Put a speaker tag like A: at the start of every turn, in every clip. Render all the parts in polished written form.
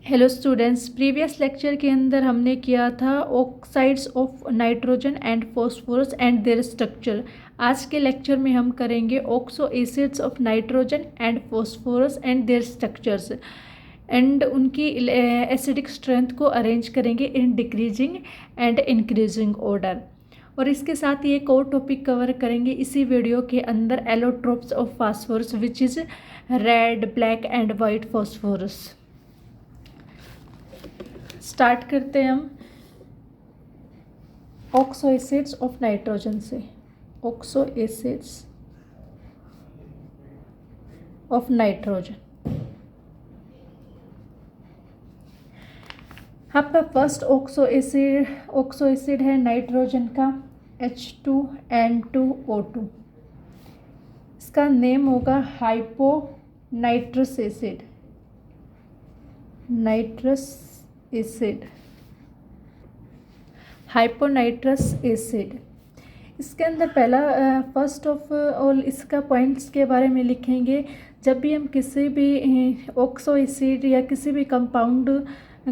A: Hello students, previous lecture के अंदर हमने किया था oxides of nitrogen and phosphorus and their structure. आज के लेक्चर में हम करेंगे oxo acids of nitrogen and phosphorus and their structures and उनकी एसिडिक स्ट्रेंथ को अरेंज करेंगे in decreasing and increasing order. और इसके साथ ही एक और टॉपिक कवर करेंगे इसी वीडियो के अंदर, allotropes of phosphorus which is red, black and white phosphorus. Start करते हैं हम ऑक्सो एसिड्स ऑफ नाइट्रोजन से। Oxo acids of nitrogen. आपका फर्स्ट ऑक्सो एसिड है नाइट्रोजन का H2N2O2। इसका नेम होगा हाइपोनाइट्रस एसिड। Hyponitrous acid. इसके अंदर पहला फर्स्ट ऑफ ऑल इसका पॉइंट्स के बारे में लिखेंगे। जब भी हम किसी भी ऑक्सो एसिड या किसी भी कंपाउंड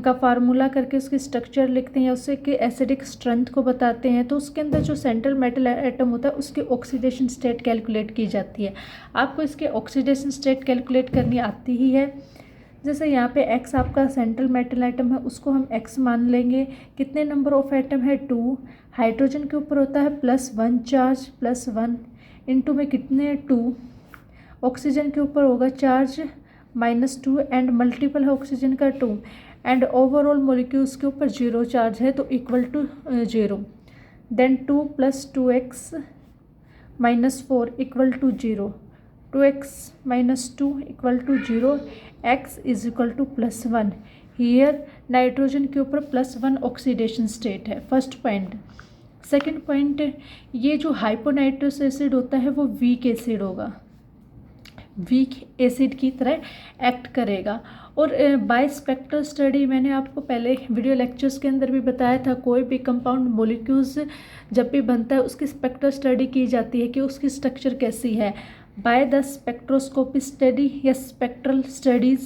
A: का फार्मूला करके उसकी स्ट्रक्चर लिखते हैं या उससे के एसिडिक स्ट्रेंथ को बताते हैं, तो उसके अंदर जो सेंट्रल मेटल एटम होता है उसकी ऑक्सीडेशन स्टेट कैलकुलेट की जाती है। आपको इसके ऑक्सीडेशन स्टेट कैलकुलेट करनी आती ही है। जैसे यहाँ पे X आपका सेंट्रल मेटल आइटम है, उसको हम X मान लेंगे। कितने नंबर ऑफ एटम है? 2। हाइड्रोजन के ऊपर होता है +1 चार्ज, +1 इनटू में कितने 2। ऑक्सीजन के ऊपर होगा चार्ज -2 एंड मल्टीपल है ऑक्सीजन का 2 एंड ओवरऑल मॉलिक्यूल्स के ऊपर 0 चार्ज है तो equal to 0। Then 2 + 2x -4 equal to 0। 2x - 2 equal to 0। x is equal to +1। Here nitrogen के ऊपर +1 ऑक्सीडेशन स्टेट है, फर्स्ट पॉइंट। सेकंड पॉइंट, ये जो हाइपोनाइट्रस एसिड होता है वो वीक एसिड होगा, वीक एसिड की तरह एक्ट करेगा। और बाय स्पेक्ट्रल स्टडी मैंने आपको पहले वीडियो लेक्चर्स के अंदर भी बताया था, कोई भी कंपाउंड मॉलिक्यूल्स जब भी बनता है उसकी स्पेक्ट्रल स्टडी की जाती है कि उसकी स्ट्रक्चर कैसी है। बाय द स्पेक्ट्रोस्कोपी स्टडी या spectral study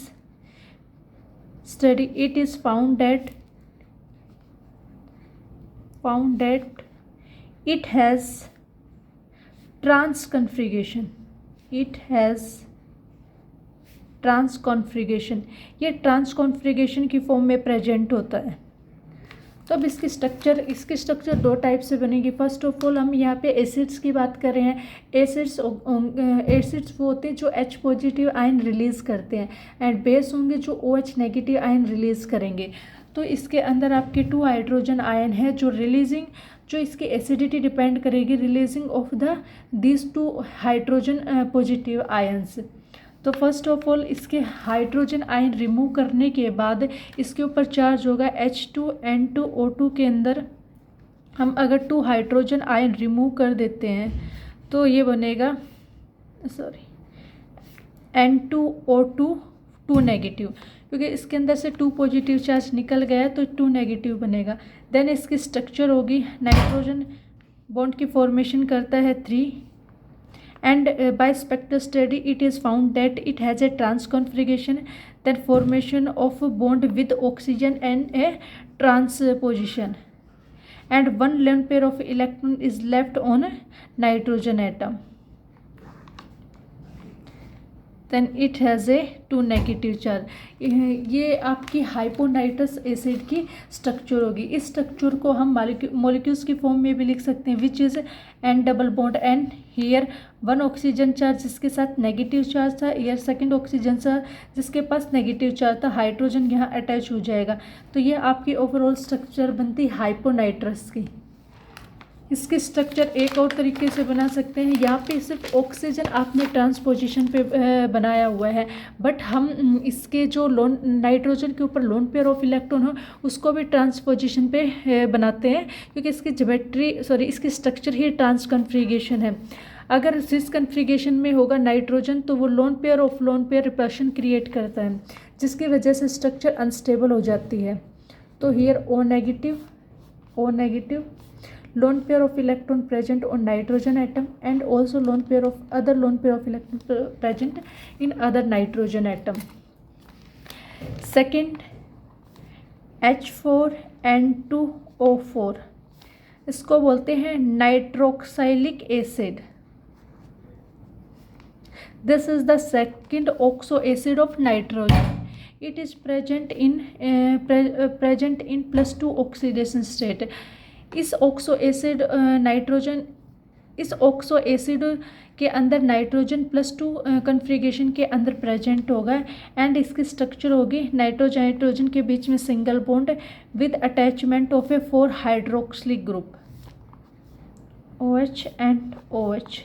A: it is found that it has trans configuration। ये ट्रांस कॉन्फ़िगरेशन की फॉर्म में प्रेजेंट होता है। तो अब इसकी स्ट्रक्चर दो टाइप से बनेगी। फर्स्ट ऑफ ऑल हम यहाँ पे एसिड्स की बात कर रहे हैं। एसिड्स वो होते हैं जो H पॉजिटिव आयन रिलीज़ करते हैं एंड बेस होंगे जो OH नेगेटिव आयन रिलीज़ करेंगे। तो इसके अंदर आपके 2 हाइड्रोजन आयन है जो इसकी एसिडिटी डिपेंड करेगी releasing of these 2 hydrogen positive ions. तो फर्स्ट ऑफ ऑल इसके हाइड्रोजन आयन रिमूव करने के बाद इसके ऊपर चार्ज होगा H2N2O2 के अंदर। हम अगर 2 हाइड्रोजन आयन रिमूव कर देते हैं तो ये बनेगा N2O2 2 नेगेटिव, क्योंकि इसके अंदर से 2 पॉजिटिव चार्ज निकल गया तो 2 नेगेटिव बनेगा। देन इसकी स्ट्रक्चर होगी, नाइट्रोजन बॉन्ड की फॉर्मेशन करता है 3 and by spectral study it is found that it has a trans configuration, then formation of a bond with oxygen and a trans position, and 1 lone pair of electron is left on nitrogen atom, then it has a 2 negative charge. ये आपकी hyponitrous acid की structure होगी। इस structure को हम molecules की form में भी लिख सकते हैं, which is N double bond N। Here 1 oxygen charge जिसके साथ नेगेटिव चार्ज था, हियर 2nd ऑक्सीजन चार्ज जिसके पास नेगेटिव चार्ज था, हाइड्रोजन यहाँ अटैच हो जाएगा। तो ये आपकी ओवरऑल स्ट्रक्चर बनती हाइपोनाइट्रस की। इसकी स्ट्रक्चर एक और तरीके से बना सकते हैं। यहाँ पे सिर्फ ऑक्सीजन आपने ट्रांसपोजिशन पे बनाया हुआ है, बट हम इसके जो नाइट्रोजन के ऊपर लोन पेयर ऑफ इलेक्ट्रॉन हो उसको भी ट्रांसपोजिशन पे बनाते हैं, क्योंकि इसकी इसकी स्ट्रक्चर ही ट्रांस कन्फिगरेशन है। अगर सिस कन्फिगरेशन में होगा नाइट्रोजन तो वो लोन पेयर रिपल्शन क्रिएट करता है, जिसकी वजह से स्ट्रक्चर अनस्टेबल हो जाती है। तो here O negative lone pair of electron present on nitrogen atom and also other lone pair of electron present in other nitrogen atom. Second, H4N2O4, इसको बोलते हैं nitroxylic acid. This is the second oxo acid of nitrogen. It is present in +2 oxidation state. इस oxo acid के अंदर nitrogen +2 configuration के अंदर present होगा and इसकी स्ट्रक्चर होगी नाइट्रोजन के बीच में single bond with attachment of a 4 hydroxylic group OH and OH।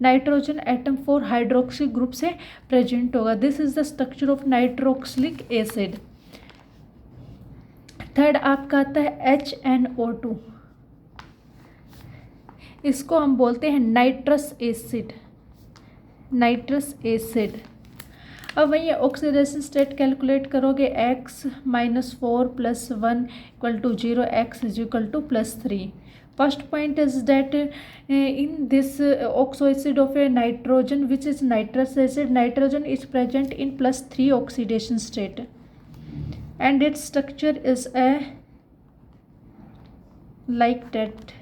A: Nitrogen atom 4 hydroxyl group से प्रेजेंट होगा। This is the structure of nitroxylic acid. Third आपका आता है HNO2, इसको हम बोलते हैं नाइट्रस एसिड। अब वही ऑक्सीडेशन स्टेट कैलकुलेट करोगे, x -4 + 1 = 0, x +3। First point is that in this oxo acid of a nitrogen, which is nitrous acid, nitrogen is present in +3 oxidation state and its structure is like that।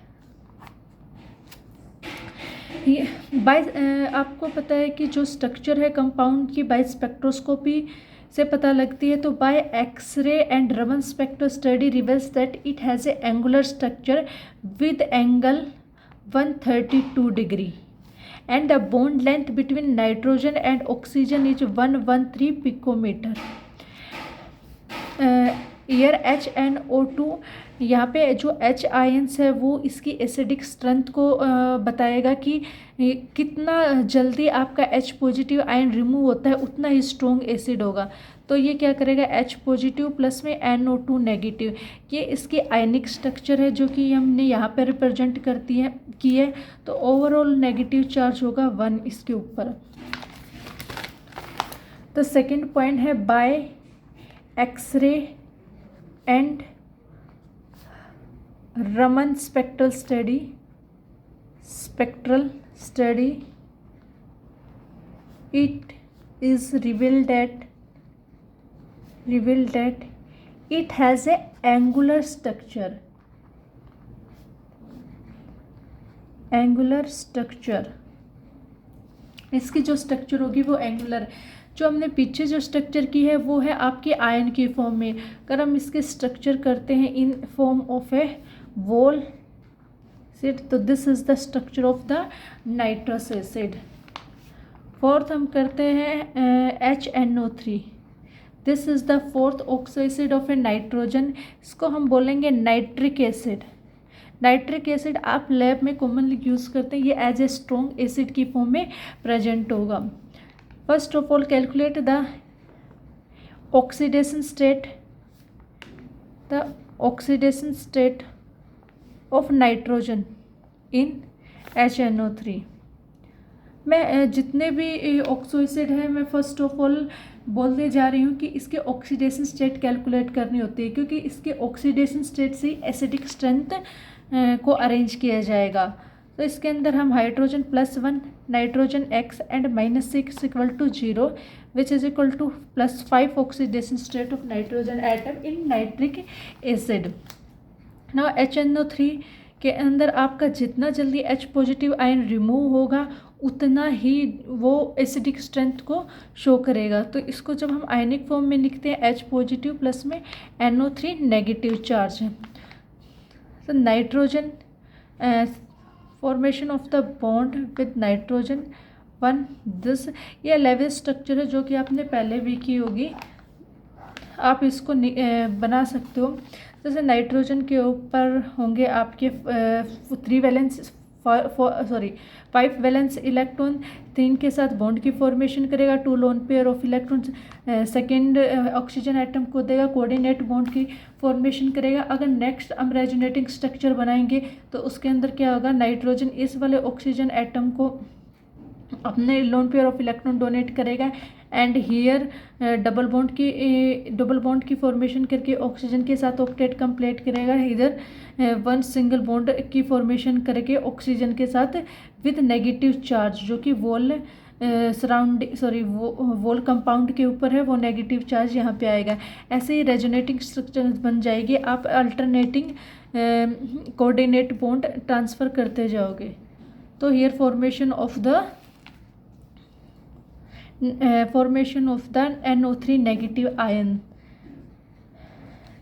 A: आपको पता है कि जो structure है compound की bye spectroscopy से पता लगती है, तो by x-ray and Raman spectro study reveals that it has a angular structure with angle 132 degree and the bond length between nitrogen and oxygen is 113 picometre. Here HNO2, यहाँ पे जो H आयंस है वो इसकी एसिडिक स्ट्रेंथ को बताएगा कि कितना जल्दी आपका H पॉजिटिव आयन रिमूव होता है उतना ही स्ट्रॉन्ग एसिड होगा। तो ये क्या करेगा, H पॉजिटिव प्लस में NO2 नेगेटिव, ये इसकी आयनिक स्ट्रक्चर है जो कि हमने यहाँ पे रिप्रेजेंट की है। तो ओवरऑल नेगेटिव चार्ज होगा 1 इसके ऊपर। तो सेकेंड पॉइंट है by x-ray and Raman spectral study it is revealed that it has a angular structure। इसकी जो स्ट्रक्चर होगी वो एंगुलर। जो हमने पीछे जो स्ट्रक्चर की है वो है आपकी आयन की फॉर्म में। अगर हम इसके स्ट्रक्चर करते हैं in form of a wall acid, तो this is the structure of the nitrous acid. Fourth हम करते हैं HNO3। This is the fourth oxo acid of a nitrogen. इसको हम बोलेंगे नाइट्रिक एसिड। नाइट्रिक एसिड आप लैब में कॉमनली यूज़ करते हैं, ये एज ए स्ट्रॉन्ग एसिड की फॉर्म में प्रेजेंट होगा। First of all calculate the oxidation state of nitrogen in HNO3। मैं जितने भी ऑक्सो एसिड है मैं फर्स्ट ऑफ ऑल बोलते जा रही हूँ कि इसके ऑक्सीडेशन स्टेट कैलकुलेट करनी होती है, क्योंकि इसके ऑक्सीडेशन स्टेट से एसिडिक स्ट्रेंथ को अरेंज किया जाएगा। तो इसके अंदर हम hydrogen +1, nitrogen X and -6 = 0 which is equal to +5 oxidation state of nitrogen atom in nitric acid. Now HNO3 के अंदर आपका जितना जल्दी H पॉजिटिव आयन रिमूव होगा उतना ही वो एसिडिक स्ट्रेंथ को शो करेगा। तो इसको जब हम आयनिक फॉर्म में लिखते हैं H पॉजिटिव प्लस में NO3 नेगेटिव चार्ज है। तो nitrogen formation of the bond with nitrogen 1, this ये लेवल स्ट्रक्चर है जो कि आपने पहले भी की होगी, आप इसको बना सकते हो। जैसे नाइट्रोजन के ऊपर होंगे आपके 5 वैलेंस इलेक्ट्रॉन, 3 के साथ बॉन्ड की फॉर्मेशन करेगा, 2 loan pair of electron second oxygen atom को देगा, कोऑर्डिनेट बॉन्ड की फॉर्मेशन करेगा। अगर नेक्स्ट हम रेजोनेटिंग स्ट्रक्चर बनाएंगे तो उसके अंदर क्या होगा, नाइट्रोजन इस वाले ऑक्सीजन एटम को अपने loan pair of electron donate करेगा एंड हियर डबल बॉन्ड की फॉर्मेशन करके ऑक्सीजन के साथ ऑक्टेट कंप्लीट करेगा। इधर 1 सिंगल बॉन्ड की फॉर्मेशन करके ऑक्सीजन के साथ विद नेगेटिव चार्ज जो कि वॉल वोल कंपाउंड के ऊपर है वो नेगेटिव चार्ज यहाँ पे आएगा। ऐसे ही रेजोनेटिंग स्ट्रक्चर बन जाएगी, आप अल्टरनेटिंग कोऑर्डिनेट बॉन्ड ट्रांसफ़र करते जाओगे। तो here formation of the NO3 negative ion,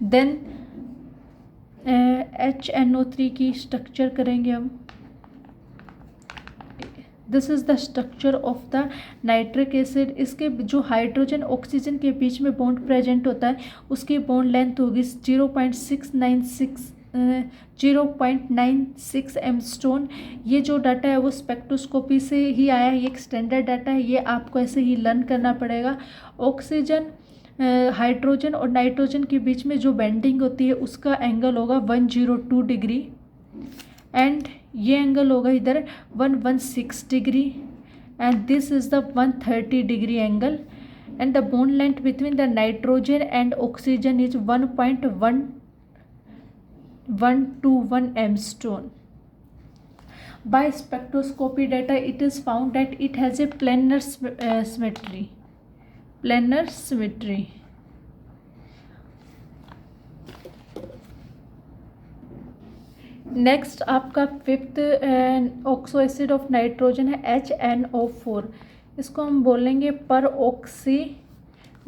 A: then HNO3 की स्ट्रक्चर करेंगे हम। This is the structure of the nitric acid. इसके जो हाइड्रोजन ऑक्सीजन के बीच में बॉन्ड प्रेजेंट होता है उसकी बॉन्ड लेंथ होगी 0.96 एमस्टोन। ये जो डाटा है वो स्पेक्ट्रोस्कोपी से ही आया है, ये एक स्टैंडर्ड डाटा है, ये आपको ऐसे ही लर्न करना पड़ेगा। ऑक्सीजन, हाइड्रोजन और नाइट्रोजन के बीच में जो बेंडिंग होती है उसका एंगल होगा 102 डिग्री, एंड ये एंगल होगा इधर 116 degree, and this is the 130 degree angle, and the bond length between the nitrogen and oxygen is 1.121 एमस्टोन. By spectroscopy data, it is found that it has a planar symmetry. Planar symmetry. Next आपका fifth oxo acid of nitrogen है HNO4। इसको हम बोलेंगे पर oxy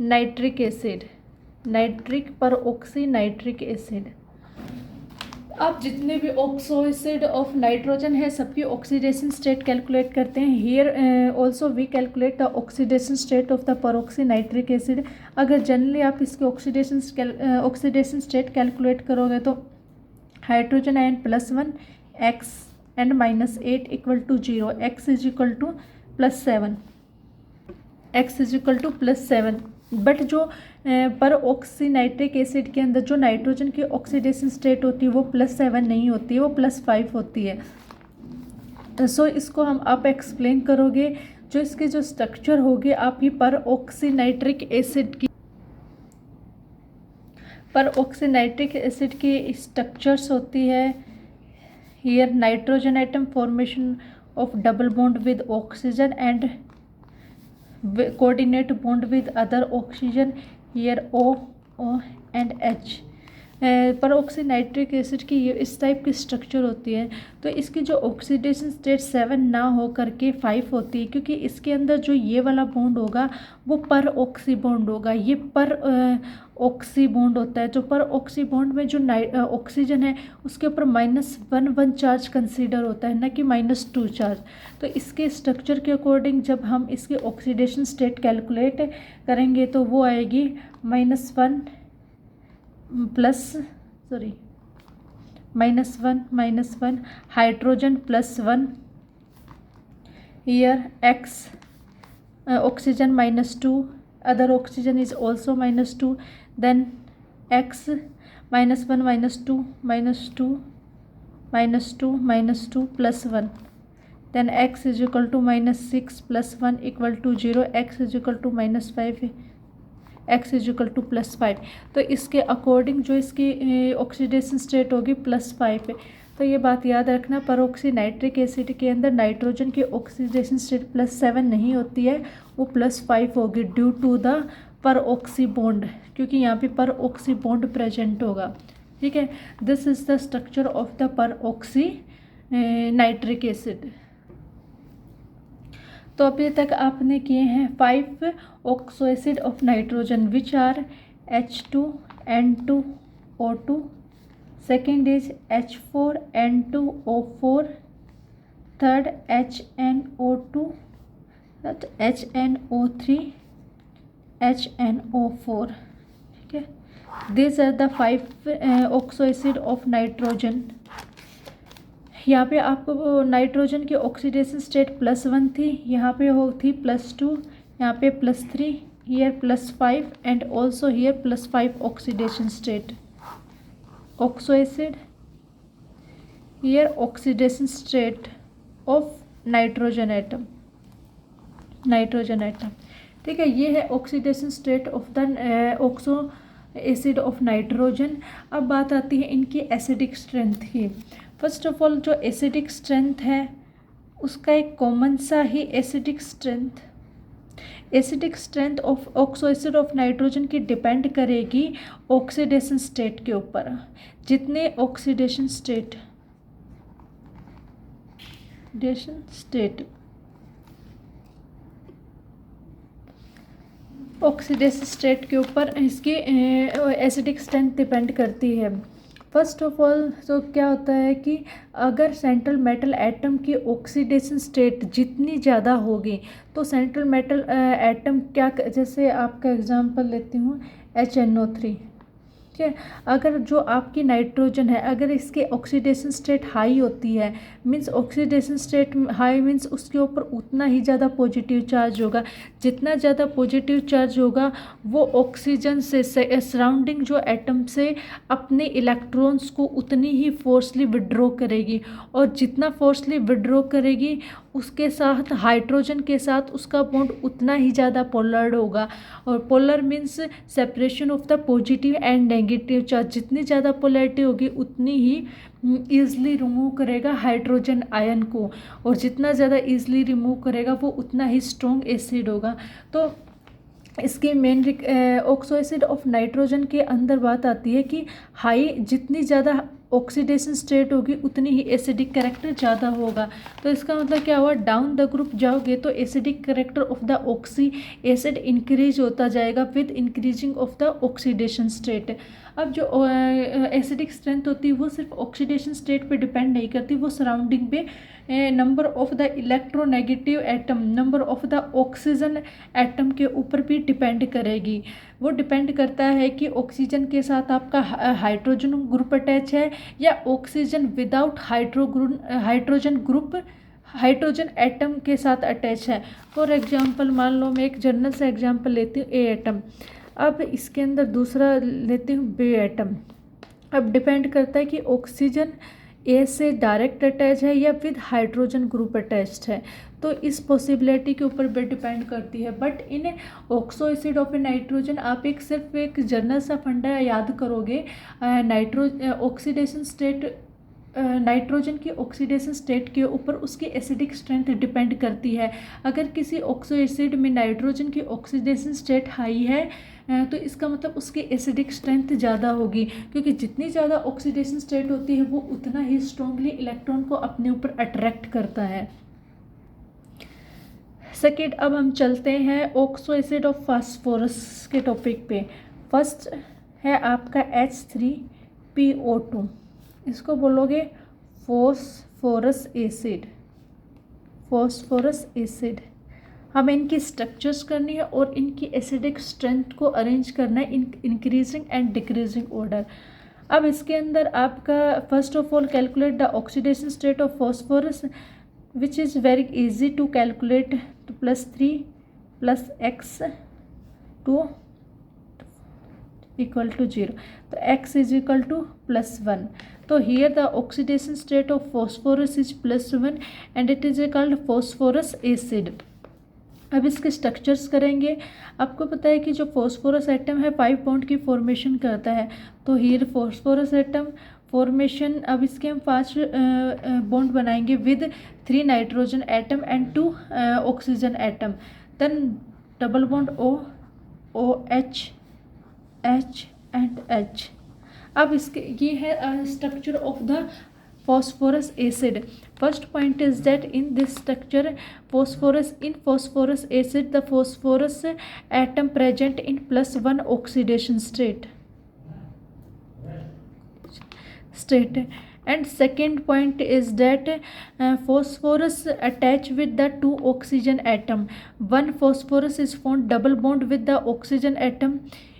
A: nitric acid, nitric peroxynitric acid. आप जितने भी oxo acid of nitrogen है सबकी ऑक्सीडेशन स्टेट कैलकुलेट करते हैं। Here also we calculate the oxidation state of the peroxy nitric acid. अगर जनरली आप इसके ऑक्सीडेशन स्टेट कैलकुलेट करोगे तो hydrogen ion +1 x and -8 equal to 0, x is equal to +7। But जो पर ऑक्सी नाइट्रिक एसिड के अंदर जो नाइट्रोजन की ऑक्सीडेशन स्टेट होती है वो +7 नहीं होती है, वो +5 होती है। सो इसको हम आप एक्सप्लेन करोगे। जो इसके जो स्ट्रक्चर होगी आप ही पर ऑक्सी नाइट्रिक एसिड की स्ट्रक्चर्स होती है। Here nitrogen atom formation of double bond with oxygen and coordinate bond with other oxygen. Here O and H। पर ऑक्सी नाइट्रिक एसिड की ये इस टाइप की स्ट्रक्चर होती है। तो इसकी जो ऑक्सीडेशन स्टेट 7 ना हो करके 5 होती है, क्योंकि इसके अंदर जो ये वाला बॉन्ड होगा वो पर ऑक्सी बॉन्ड होगा, ये पर ऑक्सी बॉन्ड होता है। जो पर ऑक्सी बॉन्ड में जो ऑक्सीजन है उसके ऊपर -1 चार्ज कंसीडर होता है, ना कि -2 चार्ज। तो इसके स्ट्रक्चर के अकॉर्डिंग जब हम इसकी ऑक्सीडेशन स्टेट कैलकुलेट करेंगे तो वो आएगी -1 hydrogen +1, here X oxygen -2, other oxygen is also -2, then X -1 -2 -2 -2 +1, then X is equal to -6 +1 equal to 0, X is equal to -5, X is equal to +5। तो इसके अकॉर्डिंग जो इसकी ऑक्सीडेशन स्टेट होगी +5 है। तो ये बात याद रखना, परऑक्सी नाइट्रिक एसिड के अंदर नाइट्रोजन की ऑक्सीडेशन स्टेट +7 नहीं होती है, वो +5 होगी due to the peroxy bond, क्योंकि यहाँ पे परऑक्सी बॉन्ड प्रेजेंट होगा। ठीक है, this is the structure of the peroxy nitric acid. तो अभी तक आपने किए हैं 5 oxo acid of nitrogen which are H2N2O2, second is H4N2O4, third HNO2, HNO3, HNO4। ठीक है, these are the 5 oxo acid of nitrogen. यहाँ पे आपको नाइट्रोजन की ऑक्सीडेशन स्टेट +1 थी, यहाँ पे हो थी +2, यहाँ पे +3, here +5 and also here +5 oxidation state. Oxo acid, here oxidation state of nitrogen atom. ठीक है, ये है oxidation state of the oxo acid of nitrogen. अब बात आती है इनकी एसिडिक स्ट्रेंथ की। फर्स्ट ऑफ ऑल जो एसिडिक स्ट्रेंथ है उसका एक कॉमन सा ही acidic strength of oxo acid of nitrogen की डिपेंड करेगी ऑक्सीडेशन स्टेट के ऊपर। जितने ऑक्सीडेशन स्टेट ऑक्सीडेशन स्टेट के ऊपर इसकी एसिडिक स्ट्रेंथ डिपेंड करती है। फर्स्ट ऑफ ऑल तो क्या होता है कि अगर सेंट्रल मेटल एटम की ऑक्सीडेशन स्टेट जितनी ज़्यादा होगी तो सेंट्रल मेटल एटम क्या, जैसे आपका एग्जांपल लेती हूँ HNO3, ठीक है। अगर जो आपकी नाइट्रोजन है अगर इसकी ऑक्सीडेशन स्टेट हाई होती है, means oxidation state high means उसके ऊपर उतना ही ज़्यादा पॉजिटिव चार्ज होगा। जितना ज़्यादा पॉजिटिव चार्ज होगा वो ऑक्सीजन से सराउंडिंग जो एटम से अपने इलेक्ट्रॉन्स को उतनी ही फोर्सली विड्रॉ करेगी, और जितना फोर्सली विड्रॉ करेगी उसके साथ हाइड्रोजन के साथ उसका बॉन्ड उतना ही ज़्यादा पोलर होगा। और polar means separation of the positive and negative charge. जितनी ज़्यादा पोलैरिटी होगी उतनी ही ईज़िली रिमूव करेगा हाइड्रोजन आयन को, और जितना ज़्यादा ईज़िली रिमूव करेगा वो उतना ही स्ट्रॉन्ग एसिड होगा। तो इसकी main oxo acid of nitrogen के अंदर बात आती है कि हाई जितनी ज़्यादा ऑक्सीडेशन स्टेट होगी उतनी ही एसिडिक कैरेक्टर ज़्यादा होगा। तो इसका मतलब क्या हुआ, डाउन द ग्रुप जाओगे तो acidic character of the oxy acid increase होता जाएगा with increasing of the oxidation state. अब जो एसिडिक स्ट्रेंथ होती है वो सिर्फ ऑक्सीडेशन स्टेट पे डिपेंड नहीं करती, वो सराउंडिंग पे number of the electronegative atom, number of the oxygen atom के ऊपर भी डिपेंड करेगी। वो डिपेंड करता है कि ऑक्सीजन के साथ आपका हाइड्रोजन ग्रुप अटैच है या oxygen without hydrogen group hydrogen atom के साथ अटैच है। फॉर एग्जांपल मान लो मैं एक जनरल सा एग्जांपल लेती हूँ ए एटम, अब इसके अंदर दूसरा लेती हूँ बी एटम। अब डिपेंड करता है कि ऑक्सीजन ए से डायरेक्ट अटैच है या विद हाइड्रोजन ग्रुप अटैच्ड है, तो इस पॉसिबिलिटी के ऊपर भी डिपेंड करती है। But in oxo acid of a nitrogen आप सिर्फ एक जनरल सा फंडा याद करोगे, ऑक्सीडेशन स्टेट नाइट्रोजन की ऑक्सीडेशन स्टेट के ऊपर उसकी एसिडिक स्ट्रेंथ डिपेंड करती है। अगर किसी ऑक्सो एसिड में नाइट्रोजन की ऑक्सीडेशन स्टेट हाई है तो इसका मतलब उसकी एसिडिक स्ट्रेंथ ज़्यादा होगी, क्योंकि जितनी ज़्यादा ऑक्सीडेशन स्टेट होती है वो उतना ही स्ट्रांगली इलेक्ट्रॉन को अपने ऊपर अट्रैक्ट करता है। सेकेंड, अब हम चलते हैं ऑक्सो एसिड ऑफ फास्फोरस के टॉपिक पे। फर्स्ट है आपका H3PO2, इसको बोलोगे फॉस्फोरस एसिड। हमें इनकी स्ट्रक्चर्स करनी है और इनकी एसिडिक स्ट्रेंथ को अरेंज करना है in increasing and decreasing order. अब इसके अंदर आपका first of all calculate the oxidation state of phosphorus which is very easy to calculate, तो +3 + x टू इक्वल टू 0, तो x इज इक्वल टू +1। तो here the oxidation state of phosphorus is +1 and it is called phosphorus acid. अब इसके structures करेंगे। आपको पता है कि जो फॉस्फोरस एटम है 5 बॉन्ड की फॉर्मेशन करता है, तो हियर फॉस्फोरस एटम फॉर्मेशन, अब इसके हम 5 बॉन्ड बनाएंगे with 3 nitrogen atom and 2 oxygen atom, then double bond OH H and H। अब इसके ये है structure of the phosphorus acid. First point is that in this structure phosphorus acid the phosphorus atom present in +1 oxidation state. And second point is that phosphorus attach with the 2 oxygen atom. One phosphorus is found double bond with the oxygen atom.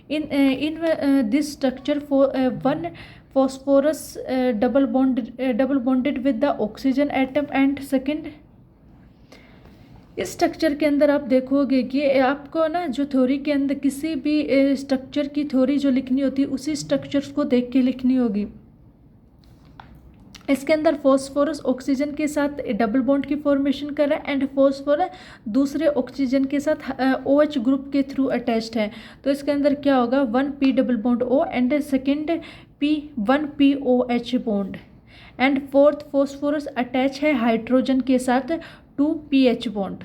A: In this structure one phosphorus double bonded with the oxygen atom and second। इस structure के अंदर आप देखोगे कि आपको ना जो theory के अंदर किसी भी स्ट्रक्चर की थ्योरी जो लिखनी होती है उसी स्ट्रक्चर्स को देख के लिखनी होगी। इसके अंदर फॉस्फोरस ऑक्सीजन के साथ डबल बॉन्ड की फॉर्मेशन कर रहा है एंड फॉस्फोरस दूसरे ऑक्सीजन के साथ OH ग्रुप के थ्रू अटैच्ड है। तो इसके अंदर क्या होगा, 1p double bond O and second 1p OH bond. And fourth phosphorus attach है हाइड्रोजन के साथ 2pH बॉन्ड।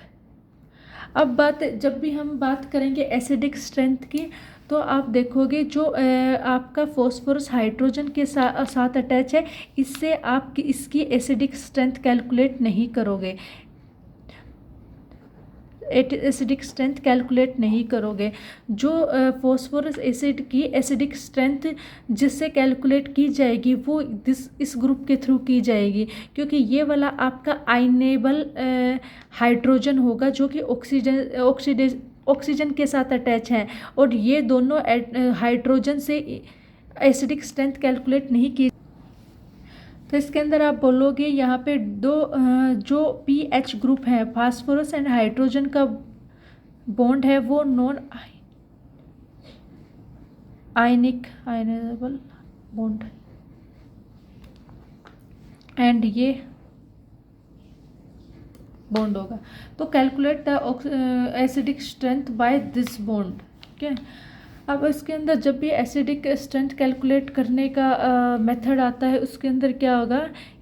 A: अब जब भी हम बात करेंगे एसिडिक स्ट्रेंथ की, तो आप देखोगे जो आपका फॉस्फोरस हाइड्रोजन के साथ अटैच है, इससे आप इसकी एसिडिक स्ट्रेंथ कैलकुलेट नहीं करोगे, एसिडिक स्ट्रेंथ कैलकुलेट नहीं करोगे। जो फॉस्फोरस एसिड की एसिडिक स्ट्रेंथ जिससे कैलकुलेट की जाएगी वो इस ग्रुप के थ्रू की जाएगी, क्योंकि ये वाला आपका आयनेबल हाइड्रोजन होगा जो कि ऑक्सीजन के साथ अटैच है, और ये दोनों हाइड्रोजन से एसिडिक स्ट्रेंथ कैलकुलेट नहीं की। तो इसके अंदर आप बोलोगे यहाँ पे दो जो पीएच ग्रुप है, फास्फोरस एंड हाइड्रोजन का बॉन्ड है, वो नॉन आयनेबल बॉन्ड, एंड ये बॉन्ड होगा। तो calculate the acidic strength by this bond. ठीक है, अब इसके अंदर जब भी एसिडिक स्ट्रेंथ कैलकुलेट करने का मेथड आता है, उसके अंदर क्या होगा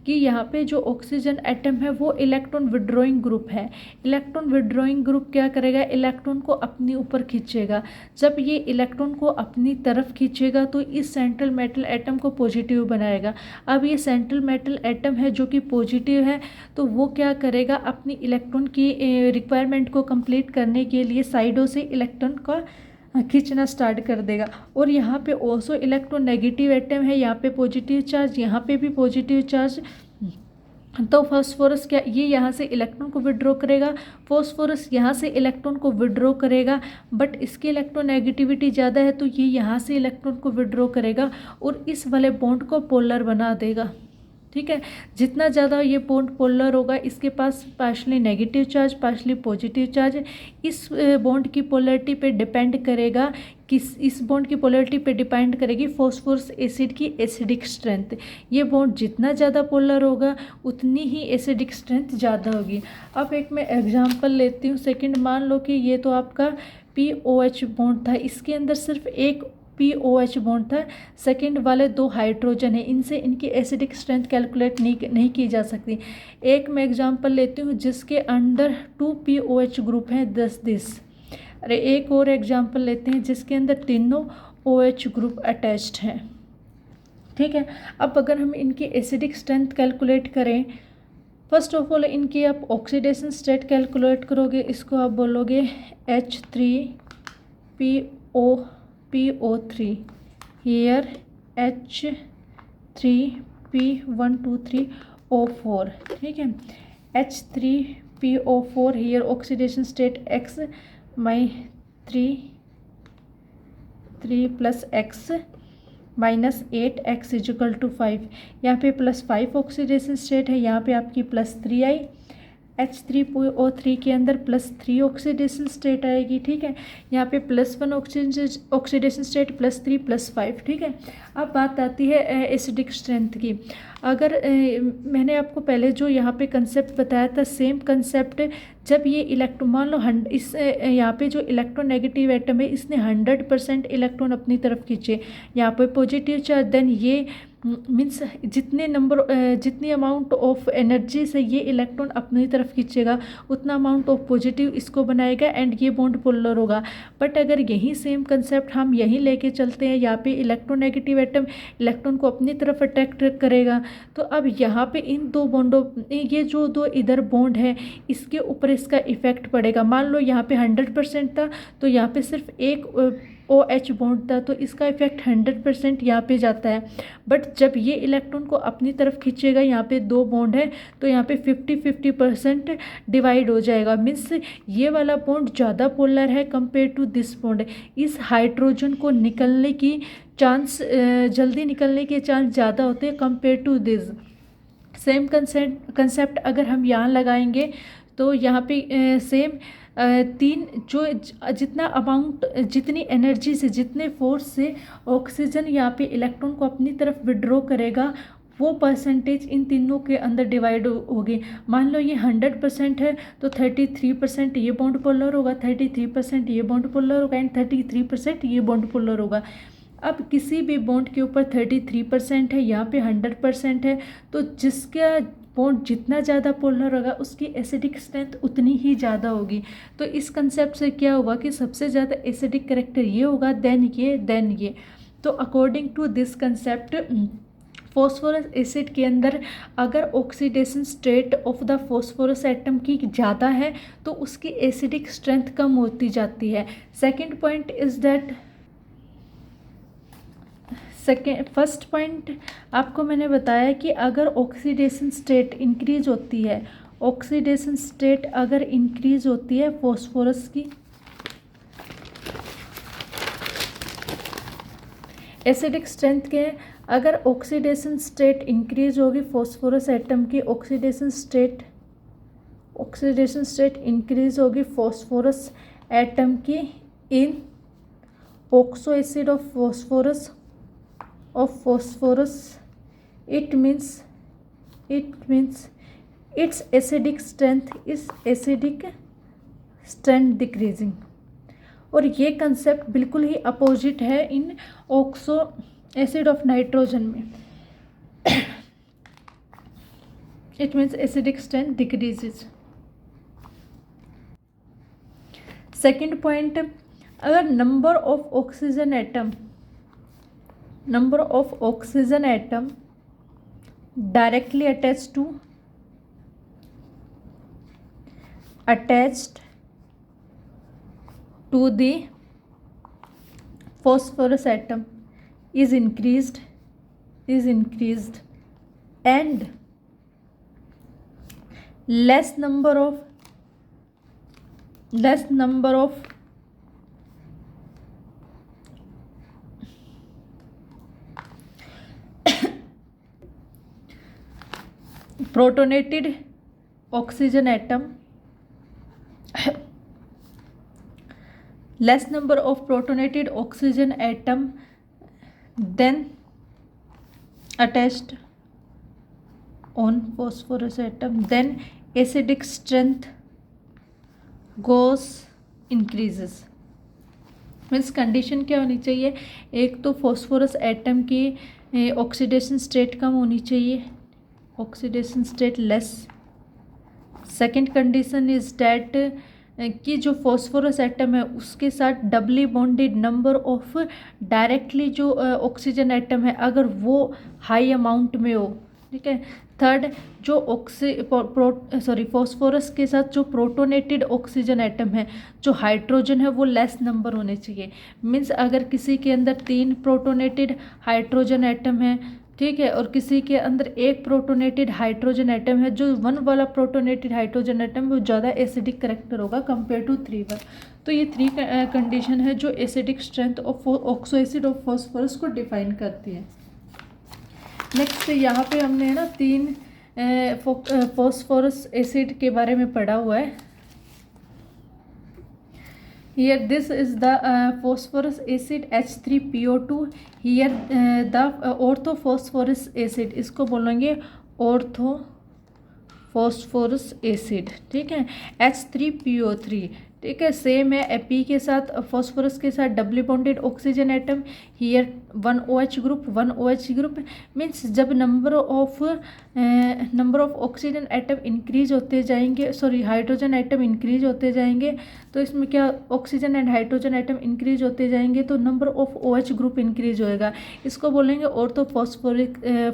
A: कि यहाँ पे जो ऑक्सीजन एटम है वो इलेक्ट्रॉन विड्रॉइंग ग्रुप है। इलेक्ट्रॉन विड्रॉइंग ग्रुप क्या करेगा, इलेक्ट्रॉन को अपने ऊपर खींचेगा। जब ये इलेक्ट्रॉन को अपनी तरफ खींचेगा तो इस सेंट्रल मेटल एटम को पॉजिटिव बनाएगा। अब ये सेंट्रल मेटल एटम है जो कि पॉजिटिव है, तो वो क्या करेगा, अपनी इलेक्ट्रॉन की रिक्वायरमेंट को कंप्लीट करने के लिए साइडों से इलेक्ट्रॉन का खींचना स्टार्ट कर देगा। और यहाँ पे ऑल्सो इलेक्ट्रोनेगेटिव एटम है, यहाँ पे पॉजिटिव चार्ज, यहाँ पे भी पॉजिटिव चार्ज। तो फास्फोरस क्या, ये यहाँ से इलेक्ट्रॉन को विड्रॉ करेगा, फास्फोरस यहाँ से इलेक्ट्रॉन को विड्रॉ करेगा, बट इसकी इलेक्ट्रोनेगेटिविटी ज़्यादा है तो ये यहाँ से इलेक्ट्रॉन को विड्रॉ करेगा और इस वाले बॉन्ड को पोलर बना देगा। ठीक है, जितना ज़्यादा ये बॉन्ड पोलर होगा, इसके पास partially negative charge partially positive charge, इस बॉन्ड की पोलरिटी पे डिपेंड करेगा, इस बॉन्ड की पोलरिटी पे डिपेंड करेगी फॉस्फोरस एसिड की एसिडिक स्ट्रेंथ। ये बॉन्ड जितना ज़्यादा पोलर होगा उतनी ही एसिडिक स्ट्रेंथ ज़्यादा होगी। अब एक मैं एग्जांपल लेती हूँ। सेकंड, मान लो कि ये तो आपका POH बॉन्ड था, इसके अंदर सिर्फ एक POH बॉन्ड था, सेकंड वाले दो हाइड्रोजन है, इनसे इनकी एसिडिक स्ट्रेंथ कैलकुलेट नहीं की जा सकती। एक मैं एग्जांपल लेती हूँ जिसके अंदर 2 POH ग्रुप हैं, 10। अरे एक और एग्जांपल लेते हैं जिसके अंदर तीनों OH ग्रुप अटैच्ड हैं। ठीक है, अब अगर हम इनकी एसिडिक स्ट्रेंथ कैलकुलेट करें, फर्स्ट ऑफ ऑल इनकी आप ऑक्सीडेशन स्टेट कैलकुलेट करोगे, इसको आप बोलोगे H3PO3, here H3P123O4। ठीक है, H3PO4, here oxidation state X, my 3 plus X minus 8X equal to 5। यहाँ पे +5 ऑक्सीडेशन स्टेट है, यहाँ पे आपकी +3 आई। H3PO3 के अंदर +3 ऑक्सीडेशन स्टेट आएगी। ठीक है, यहाँ पे +1 ऑक्सीडेशन स्टेट, +3 +5। ठीक है, अब बात आती है एसिडिक स्ट्रेंथ की। अगर मैंने आपको पहले जो यहाँ पे कंसेप्ट बताया था, सेम कंसेप्ट, जब ये इलेक्ट्रॉन मान लो इस यहाँ पे जो इलेक्ट्रोनेगेटिव एटम है इसने 100% इलेक्ट्रॉन अपनी तरफ खींचे, यहाँ पे पॉजिटिव चार्ज, देन ये मीन्स जितनी अमाउंट ऑफ एनर्जी से ये इलेक्ट्रॉन अपनी तरफ खींचेगा उतना अमाउंट ऑफ पॉजिटिव इसको बनाएगा एंड ये बॉन्ड पोलर होगा। बट अगर यही सेम कंसेप्ट हम यहीं लेके चलते हैं, यहाँ पे इलेक्ट्रोनेगेटिव एटम इलेक्ट्रॉन को अपनी तरफ अट्रैक्ट करेगा, तो अब यहाँ पे इन दो बॉन्डों, ये जो दो इधर बॉन्ड है इसके ऊपर इसका इफेक्ट पड़ेगा। मान लो यहाँ पे 100% था तो यहाँ पे सिर्फ एक OH बॉन्ड था, तो इसका इफेक्ट 100% यहाँ पे जाता है। बट जब ये इलेक्ट्रॉन को अपनी तरफ खींचेगा, यहाँ पे दो बॉन्ड है तो यहाँ पे 50-50% डिवाइड हो जाएगा। मीन्स ये वाला बॉन्ड ज़्यादा पोलर है कंपेयर टू दिस बॉन्ड। इस हाइड्रोजन को निकलने की चांस, जल्दी निकलने के चांस ज़्यादा होते हैं compare to this. Same concept अगर हम यहाँ लगाएंगे तो यहाँ पे सेम जितना अमाउंट, जितनी एनर्जी से, जितने फोर्स से ऑक्सीजन यहाँ पे इलेक्ट्रॉन को अपनी तरफ विड्रॉ करेगा, वो परसेंटेज इन तीनों के अंदर डिवाइड होगी। मान लो ये 100% है तो 33% ये बॉन्ड पोलर होगा, 33% ये बॉन्ड पोलर होगा एंड 33% ये बॉन्ड पोलर होगा। अब किसी भी बॉन्ड के ऊपर 33% है, यहाँ पे 100% है, तो जिसका बॉन्ड जितना ज़्यादा पोलर होगा उसकी एसिडिक स्ट्रेंथ उतनी ही ज़्यादा होगी। तो इस कंसेप्ट से क्या हुआ कि सबसे ज़्यादा एसिडिक करेक्टर ये होगा, देन ये। तो according to this concept phosphorus acid के अंदर अगर oxidation state of the phosphorus atom की ज़्यादा है तो उसकी एसिडिक स्ट्रेंथ कम होती जाती है। Second point is that first point आपको मैंने बताया कि अगर ऑक्सीडेशन स्टेट इंक्रीज होती है, ऑक्सीडेशन स्टेट अगर इंक्रीज होती है फॉस्फोरस की, एसिडिक स्ट्रेंथ के अगर ऑक्सीडेशन स्टेट इंक्रीज होगी फॉस्फोरस एटम की, ऑक्सीडेशन स्टेट इंक्रीज होगी फॉस्फोरस एटम की इन oxo acid of phosphorus, it means its acidic strength decreasing। और ये कंसेप्ट बिल्कुल ही अपोजिट है इन ऑक्सो एसिड ऑफ नाइट्रोजन में। It means acidic strength decreases. Second point, अगर number of oxygen atom directly attached to the phosphorus atom is increased and less number of protonated oxygen atom then attached on phosphorus atom, then acidic strength increases। Means condition क्या होनी चाहिए, एक तो phosphorus atom की oxidation state कम होनी चाहिए, oxidation state less. Second condition is that कि जो फॉस्फोरस एटम है उसके साथ doubly bonded number of directly जो ऑक्सीजन एटम है अगर वो हाई अमाउंट में हो, ठीक है। थर्ड, जो फॉस्फोरस के साथ जो प्रोटोनेटेड ऑक्सीजन एटम है, जो हाइड्रोजन है वो लेस नंबर होने चाहिए। मीन्स अगर किसी के अंदर 3 प्रोटोनेटेड हाइड्रोजन एटम है, ठीक है, और किसी के अंदर 1 प्रोटोनेटेड हाइड्रोजन एटम है, जो 1 वाला प्रोटोनेटेड हाइड्रोजन एटम वो ज़्यादा एसिडिक करेक्टर होगा कंपेयर टू 3 वन। तो ये 3 कंडीशन है जो acidic strength of oxo acid of phosphorus को डिफाइन करती है। नेक्स्ट यहाँ पे हमने ना 3 फॉस्फोरस एसिड के बारे में पढ़ा हुआ है। Here this is the phosphorus acid H3PO2। Here the orthophosphorus acid, इसको बोलेंगे ऑर्थोफॉस्फोरस एसिड, ठीक है। H3PO3, ठीक है, सेम है। एपी के साथ फॉस्फोरस के साथ doubly bonded oxygen atom, here 1 OH group 1 OH group. Means जब number of oxygen atom increase होते जाएंगे, हाइड्रोजन एटम इंक्रीज होते जाएंगे, तो इसमें क्या oxygen and hydrogen atom increase होते जाएंगे तो number of OH group increase होएगा। इसको बोलेंगे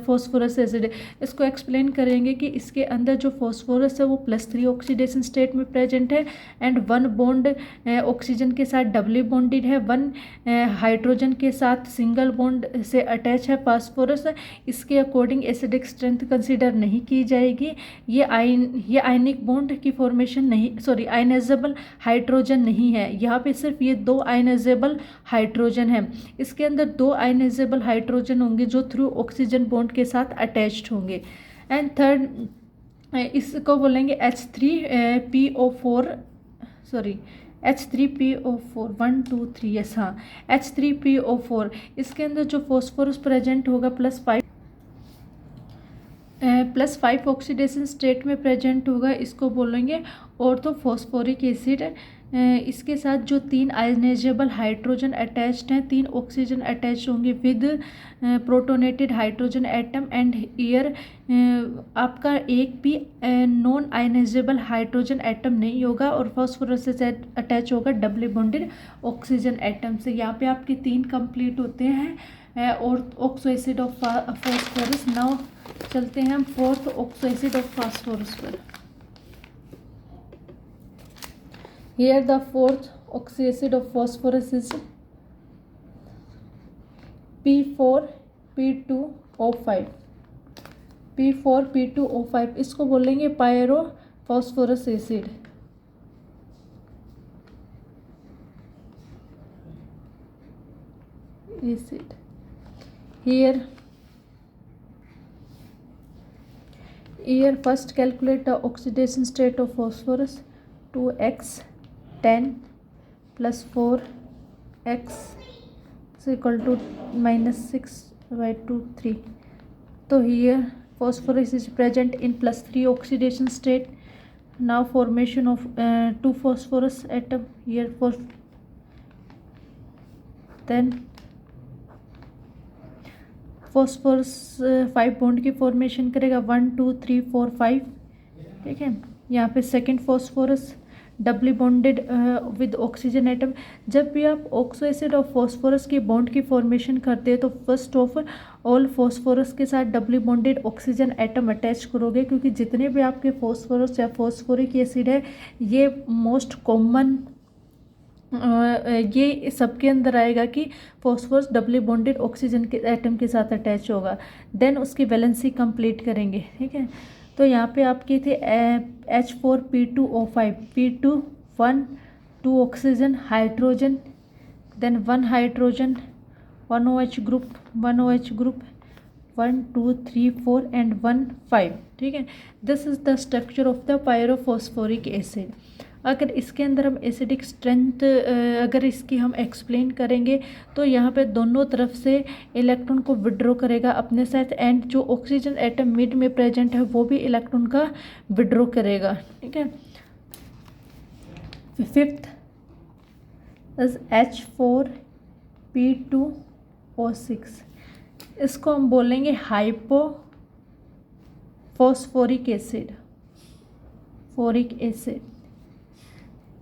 A: फॉस्फोरस एसिड। इसको एक्सप्लेन करेंगे कि इसके अंदर जो फॉस्फोरस है वो +3 ऑक्सीडेशन स्टेट में प्रेजेंट है एंड 1 बॉन्ड ऑक्सीजन के साथ डबली बॉन्डेड है, 1 हाइड्रोजन के साथ सिंगल बॉन्ड से अटैच है फास्फोरस। इसके अकॉर्डिंग एसिडिक स्ट्रेंथ कंसीडर नहीं की जाएगी। ये आयनिक बॉन्ड की फॉर्मेशन नहीं, आयनाइजेबल हाइड्रोजन नहीं है। यहाँ पे सिर्फ ये 2 आयनाइजेबल हाइड्रोजन है। इसके अंदर 2 आयनाइजेबल हाइड्रोजन होंगे जो थ्रू ऑक्सीजन बॉन्ड के साथ अटैच्ड होंगे। एंड थर्ड, इसको बोलेंगे H3PO4 1 2 3 यस हाँ, H3PO4। इसके अंदर जो फॉस्फोरस प्रेजेंट होगा +5 ऑक्सीडेशन स्टेट में प्रेजेंट होगा, इसको बोलेंगे ऑर्थोफॉस्फोरिक एसिड, इसके साथ जो 3 आयनाइजेबल हाइड्रोजन अटैच्ड हैं, 3 ऑक्सीजन अटैच होंगे with protonated hydrogen atom and year आपका एक भी नॉन आयनाइजेबल हाइड्रोजन एटम नहीं होगा और फॉस्फोरस से अटैच होगा डबली बॉन्डेड ऑक्सीजन एटम से। यहाँ पे आपके 3 कंप्लीट होते हैं और oxo acid of phosphorus. Now चलते हैं हम fourth oxo acid of phosphorus पर। Here the fourth oxy acid of phosphorus is P4P2O5। P4P2O5 इसको बोलेंगे pyro phosphorus acid. Here first calculate the oxidation state of phosphorus 2x 10 plus 4x is equal to -6/2 3. So here phosphorus is present in +3 oxidation state. Now formation of 2 phosphorus atom here for then phosphorus 5 bond की formation करेगा 1 2 3 4 5। ठीक है, यहाँ पे second phosphorus doubly bonded with oxygen atom. जब भी आप oxo acid और फॉस्फोरस की बॉन्ड की फॉर्मेशन करते हैं तो फर्स्ट ऑफ ऑल फॉस्फोरस के साथ doubly bonded oxygen atom attach करोगे, क्योंकि जितने भी आपके फॉस्फोरस या फॉस्फोरिक एसिड है ये मोस्ट कॉमन ये सबके अंदर आएगा कि फॉस्फोरस डबली बॉन्डेड ऑक्सीजन के एटम के साथ अटैच होगा। देन उसकी वैलेंसी कंप्लीट करेंगे। ठीक है, तो यहाँ पे आपके थे H4P2O5 P2 1 2 oxygen hydrogen then 1 hydrogen 1 OH group 1 OH group 1 2 3 4 and 1 5। ठीक है, this is the structure of the pyrophosphoric acid. अगर इसके अंदर हम एसिडिक स्ट्रेंथ अगर इसकी हम एक्सप्लेन करेंगे तो यहाँ पे दोनों तरफ से इलेक्ट्रॉन को विड्रॉ करेगा अपने साथ एंड जो ऑक्सीजन एटम मिड में प्रेजेंट है वो भी इलेक्ट्रॉन का विड्रॉ करेगा। ठीक है, फिफ्थ इज H4P2O6। इसको हम बोलेंगे हाइपोफॉस्फोरिक एसिड फोरिक acid.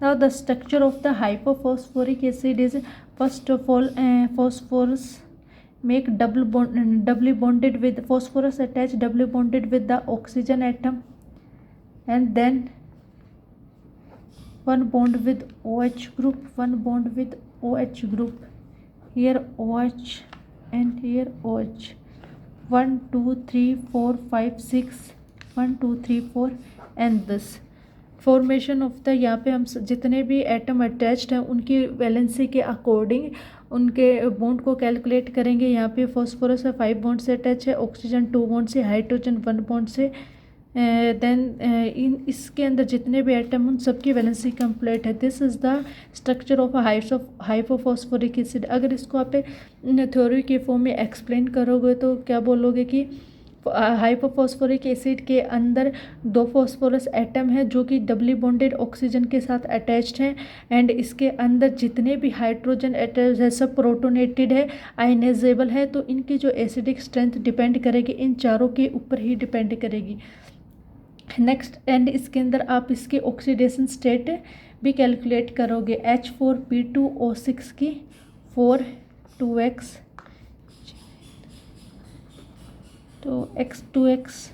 A: Now the structure of the hypophosphoric acid is first of all phosphorus make doubly bonded with phosphorus attach doubly bonded with the oxygen atom and then one bond with OH group, one bond with OH group, here OH and here OH 1 2 3 4 5 6 1 2 3 4 and this formation of the यहाँ पे हम जितने भी atom attached हैं उनकी valency के according उनके bond को कैलकुलेट करेंगे। यहाँ पे फॉस्फोरस 5 बॉन्ड से अटैच है, ऑक्सीजन 2 बॉन्ड से, हाइड्रोजन 1 बॉन्ड से। देन इसके अंदर जितने भी एटम उन सबकी वैलेंसी कंप्लीट है। This is the structure of hypophosphoric acid. अगर इसको आप थ्योरी के फॉर्म में एक्सप्लेन करोगे तो क्या बोलोगे कि हाइपोफॉस्फोरिक एसिड के अंदर 2 फॉस्फोरस एटम है जो कि डबली बॉन्डेड ऑक्सीजन के साथ अटैच्ड हैं एंड इसके अंदर जितने भी हाइड्रोजन एटम्स है सब प्रोटोनेटेड है, आयनाइजेबल है। तो इनकी जो एसिडिक स्ट्रेंथ डिपेंड करेगी इन चारों के ऊपर ही डिपेंड करेगी। नेक्स्ट एंड इसके अंदर आप इसके ऑक्सीडेशन स्टेट भी कैलकुलेट करोगे। H4P2O6 की 4 2x तो x 2x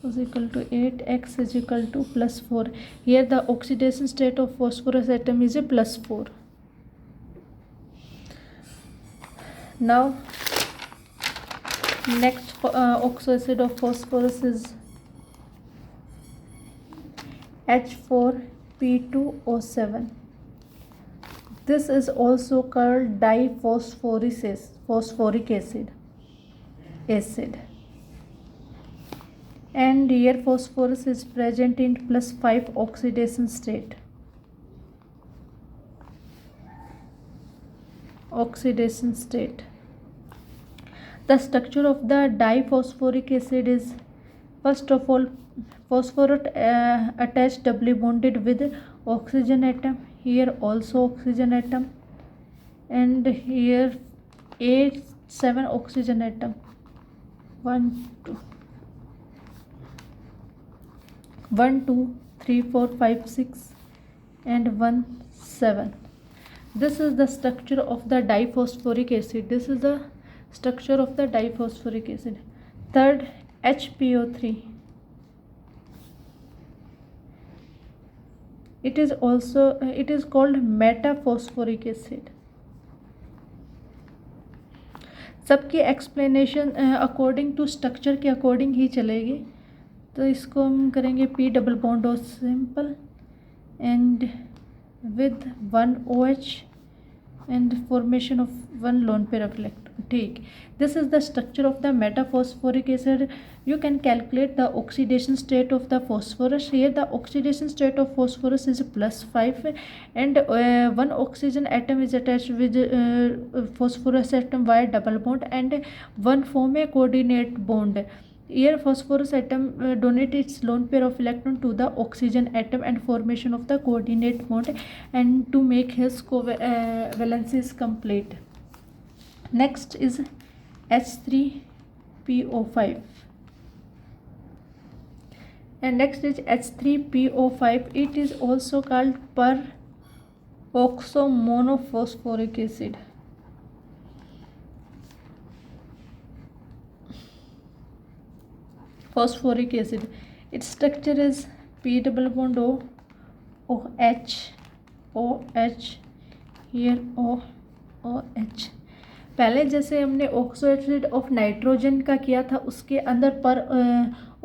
A: is equal to 8, x is equal to +4. Here the oxidation state of phosphorus atom is a +4. Now next oxo acid of phosphorus is H4P2O7. This is also called diphosphoric acid. And here phosphorus is present in +5 oxidation state. The structure of the diphosphoric acid is First of all, phosphorus attached doubly bonded with oxygen atom. Here also oxygen atom, and here 7 oxygen atom. 1 2 3 4 5 6 and 1 7. This is the structure of the diphosphoric acid. This is the structure of the diphosphoric acid. Third, HPO3. It is called metaphosphoric acid. सबकी explanation according to structure के according ही चलेगी. तो इसको हम करेंगे P double bond O simple and with 1 OH and formation of 1 lone pair of electron. ठीक. This is the structure of the metaphosphoric acid. You can calculate the oxidation state of the phosphorus. Here the oxidation state of phosphorus is +5 and 1 oxygen atom is attached with phosphorus atom via double bond and 1 form a coordinate bond. Here phosphorus atom donates its lone pair of electron to the oxygen atom and formation of the coordinate bond and to make his covalence is complete. Next is H3PO5 and next is H3PO5. It is also called peroxomonophosphoric acid. Phosphoric acid. Its structure is P double bond O, OH, OH, here OH. पहले जैसे हमने oxo acid of nitrogen का किया था, उसके अंदर पर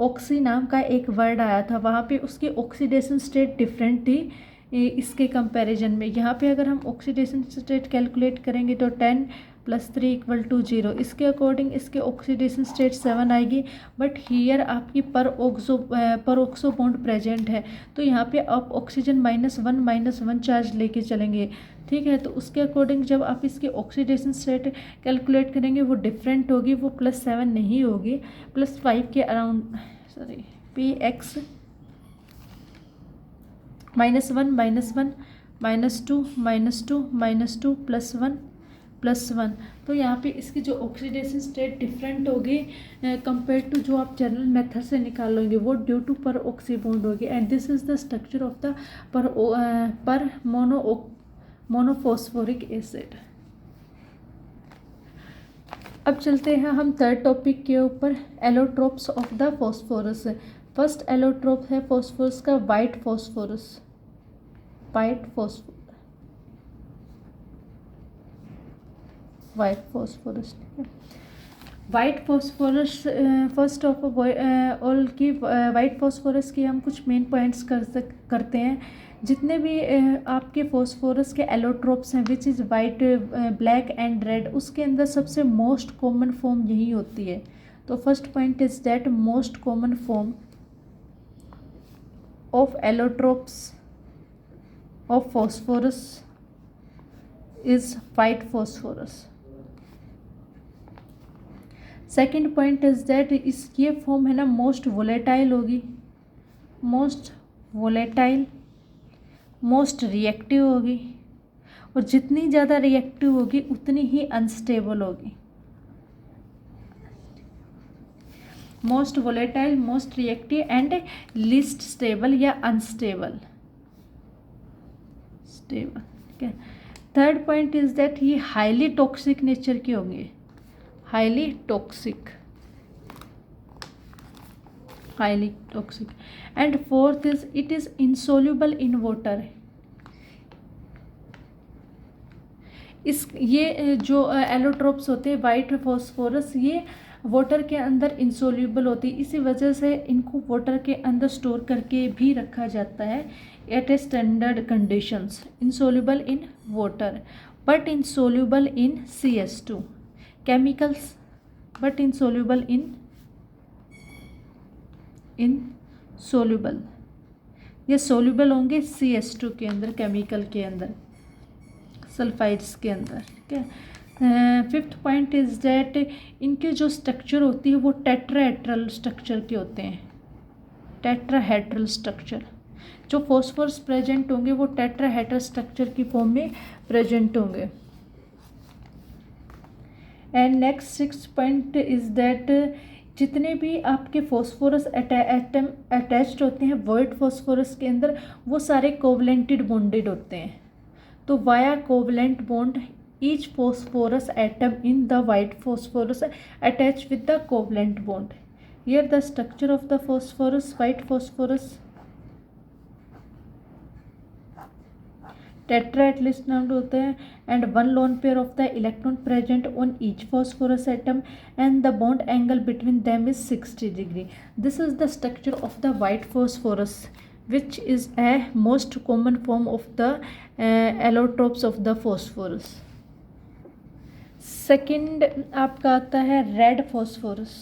A: oxy नाम का एक वर्ड आया था, वहाँ पे उसकी ऑक्सीडेशन स्टेट डिफरेंट थी इसके कंपैरिजन में. यहाँ पे अगर हम ऑक्सीडेशन स्टेट कैलकुलेट करेंगे तो 10 + 3 = 0. इसके अकॉर्डिंग इसके ऑक्सीडेशन स्टेट 7 आएगी. बट हियर आपकी पर ऑक्सो बॉन्ड प्रेजेंट है, तो यहाँ पे आप ऑक्सीजन -1 चार्ज लेके चलेंगे. ठीक है, तो उसके अकॉर्डिंग जब आप इसकी ऑक्सीडेशन स्टेट कैलकुलेट करेंगे वो डिफरेंट होगी, वो +7 नहीं होगी, +5 के अराउंड. PX -1 -1 -2 -2 -2 +1. तो यहाँ पे इसकी जो ऑक्सीडेशन स्टेट डिफरेंट होगी कंपेयर टू जो आप जनरल मेथड से निकालोगे, वो due to peroxy bond होगी. And this is the structure of the permonophosphoric acid. अब चलते हैं हम थर्ड टॉपिक के ऊपर, allotropes of the phosphorus. First allotrope है फॉस्फोरस का white phosphorus. White phosphorus. White phosphorus first of all की वाइट फॉस्फोरस की हम कुछ मेन पॉइंट्स करते हैं. जितने भी आपके फॉस्फोरस के एलोट्रोप्स हैं which is white, black and red, उसके अंदर सबसे मोस्ट कॉमन फॉर्म यही होती है. तो first point is that most common form of allotropes of phosphorus is white phosphorus. Second point is that ये फॉर्म है ना मोस्ट वोलेटाइल होगी, मोस्ट वोलेटाइल, मोस्ट रिएक्टिव होगी, और जितनी ज़्यादा रिएक्टिव होगी उतनी ही अनस्टेबल होगी. Most volatile, most reactive and least stable या अनस्टेबल. स्टेबल. ठीक है. थर्ड पॉइंट इज दैट ये हाईली टॉक्सिक नेचर के होंगे, highly toxic. And fourth is it is insoluble in water. ये जो एलोट्रोप्स होते हैं वाइट फॉस्फोरस, ये वाटर के अंदर इंसोल्यूबल होती है, इसी वजह से इनको वाटर के अंदर स्टोर करके भी रखा जाता है at a standard conditions. Insoluble in water but insoluble in CS2 chemicals, but insoluble in soluble. ये सोल्यूबल होंगे CS2 के अंदर, केमिकल के अंदर, सल्फाइड्स के अंदर. ठीक है. फिफ्थ पॉइंट इज़ दैट इनके जो स्ट्रक्चर होती है वो टेट्राहेड्रल स्ट्रक्चर के होते हैं, टेट्राहेड्रल स्ट्रक्चर। जो फॉस्फोरस प्रेजेंट होंगे वो टेट्राहेड्रल स्ट्रक्चर की फॉर्म में प्रेजेंट होंगे। And next six point is that जितने भी आपके फॉस्फोरस एटम अटैच्ड होते हैं वाइट फॉस्फोरस के अंदर वो सारे कोवलेंटेड बॉन्डेड होते हैं। तो via covalent bond each phosphorus atom in the white phosphorus attach with the covalent bond. Here the structure of the phosphorus, white phosphorus tetra at least नाउंड होते हैं and one lone pair of the electron present on each phosphorus atom and the bond angle between them is 60 degree. This is the structure of the white phosphorus which is a most common form of the allotropes of the phosphorus. Second आपका आता है red phosphorus.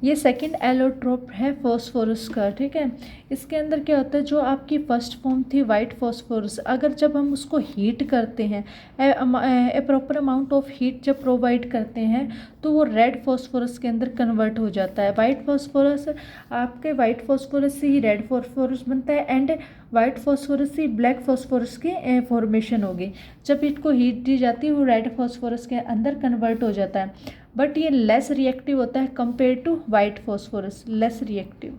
A: ये second allotrope है phosphorus का, ठीक है। इसके अंदर क्या होता है, जो आपकी फर्स्ट फॉर्म थी वाइट फॉस्फोरस, अगर जब हम उसको हीट करते हैं, ए प्रॉपर अमाउंट ऑफ हीट जब प्रोवाइड करते हैं तो वो रेड फॉस्फोरस के अंदर कन्वर्ट हो जाता है। वाइट फॉस्फोरस आपके वाइट फॉस्फोरस से ही रेड फॉस्फोरस बनता है एंड वाइट फॉस्फोरस से ब्लैक फॉस्फोरस की फॉर्मेशन होगी। जब इसको हीट दी जाती है वो रेड फॉस्फोरस के अंदर कन्वर्ट हो जाता है, बट ये लेस रिएक्टिव होता है compare to white phosphorus, less reactive.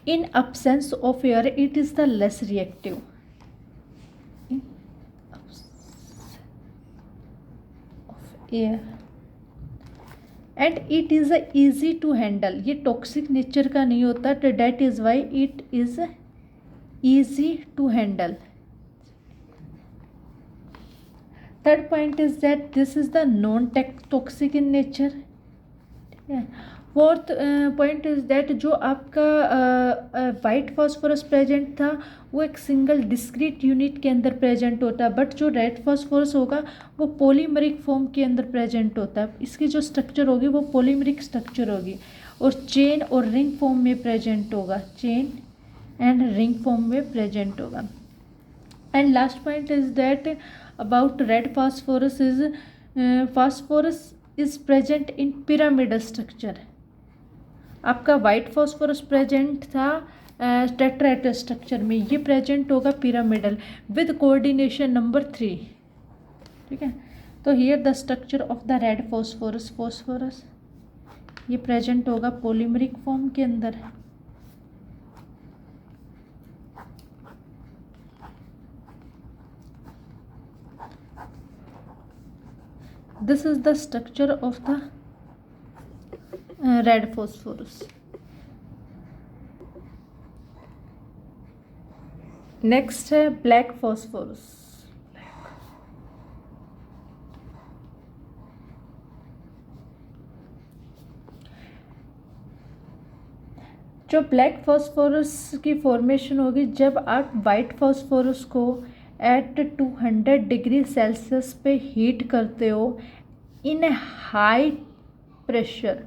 A: In absence of air it is the less reactive. In absence of air and it is easy to handle. ये toxic nature का नहीं होता, that is why it is easy to handle. Third point is that this is the non-toxic in nature. Fourth point is that जो आपका white phosphorus present था वो एक single discrete unit के अंदर प्रेजेंट होता है, बट जो रेड फॉस्फोरस होगा वो पॉलीमरिक फॉर्म के अंदर प्रेजेंट होता है। इसकी जो स्ट्रक्चर होगी वो पॉलीमरिक स्ट्रक्चर होगी और चेन और रिंग फॉर्म में प्रेजेंट होगा, चेन एंड रिंग फॉर्म में प्रेजेंट होगा। And last point is that about red phosphorus is phosphorus is present in pyramidal structure. आपका वाइट फॉस्फोरस प्रेजेंट था टेट्राहेड्रल स्ट्रक्चर में, ये प्रेजेंट होगा पिरामिडल विद कोऑर्डिनेशन नंबर 3, ठीक है। तो here the structure of the red phosphorus, phosphorus ये present होगा पॉलीमरिक फॉर्म के अंदर। This is the structure of the red phosphorus. Next है ब्लैक फॉस्फोरस। जो ब्लैक फॉस्फोरस की फॉर्मेशन होगी जब आप वाइट फॉस्फोरस को एट 200 डिग्री सेल्सियस पे हीट करते हो in a high pressure,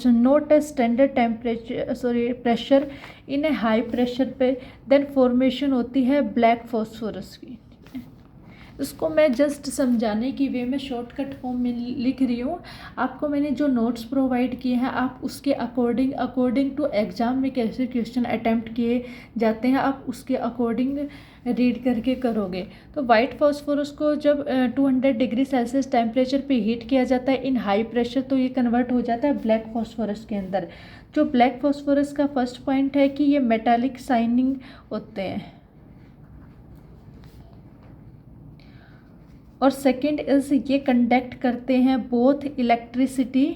A: not a standard temperature, pressure in a high pressure पे, देन फॉर्मेशन होती है ब्लैक फॉस्फोरस की। इसको मैं जस्ट समझाने की वे में शॉर्टकट फॉर्म में लिख रही हूँ। आपको मैंने जो नोट्स प्रोवाइड किए हैं आप उसके अकॉर्डिंग टू एग्ज़ाम में कैसे क्वेश्चन अटैम्प्ट किए जाते हैं आप उसके अकॉर्डिंग रीड करके करोगे। तो वाइट फॉस्फोरस को जब 200 डिग्री सेल्सियस टेम्परेचर पे हीट किया जाता है इन हाई प्रेशर तो ये कन्वर्ट हो जाता है ब्लैक फॉस्फोरस के अंदर। जो ब्लैक फॉस्फोरस का फर्स्ट पॉइंट है कि ये मेटालिक शाइनिंग होते हैं, और सेकंड इज ये कंडक्ट करते हैं बोथ इलेक्ट्रिसिटी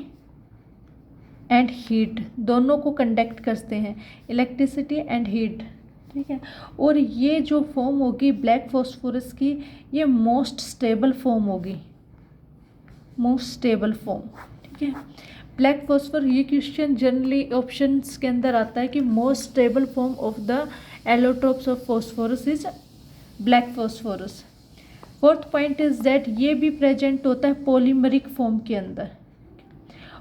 A: एंड हीट, दोनों को कंडक्ट करते हैं, इलेक्ट्रिसिटी एंड हीट, ठीक है। और ये जो फॉर्म होगी ब्लैक फॉस्फोरस की ये मोस्ट स्टेबल फॉर्म होगी, मोस्ट स्टेबल फॉर्म, ठीक है। ब्लैक फॉस्फोर ये क्वेश्चन जनरली ऑप्शंस के अंदर आता है कि most stable form of the allotropes of phosphorus is black phosphorus. Fourth point is that ये भी प्रेजेंट होता है पॉलीमरिक फॉर्म के अंदर,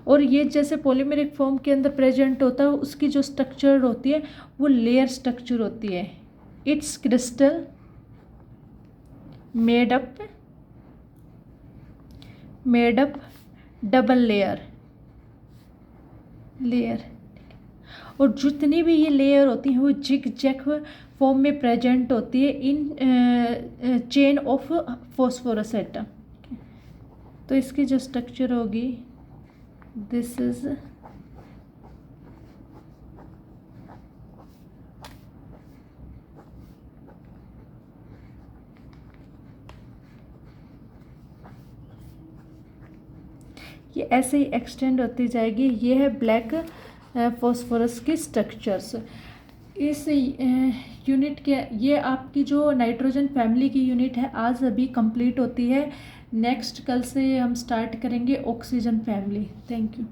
A: और ये जैसे पॉलीमेरिक फॉर्म के अंदर प्रेजेंट होता है, उसकी जो स्ट्रक्चर होती है वो लेयर स्ट्रक्चर होती है। It's crystal made up double layer. और जितनी भी ये लेयर होती हैं वो जिग जैग फॉर्म में प्रेजेंट होती है in chain of phosphorus atom. तो इसकी जो स्ट्रक्चर होगी, दिस इज ये ऐसे ही एक्सटेंड होती जाएगी। ये है ब्लैक फॉस्फोरस की स्ट्रक्चर्स। इस यूनिट के, ये आपकी जो नाइट्रोजन फैमिली की यूनिट है आज अभी कंप्लीट होती है। नेक्स्ट कल से हम स्टार्ट करेंगे ऑक्सीजन फैमिली। Thank you.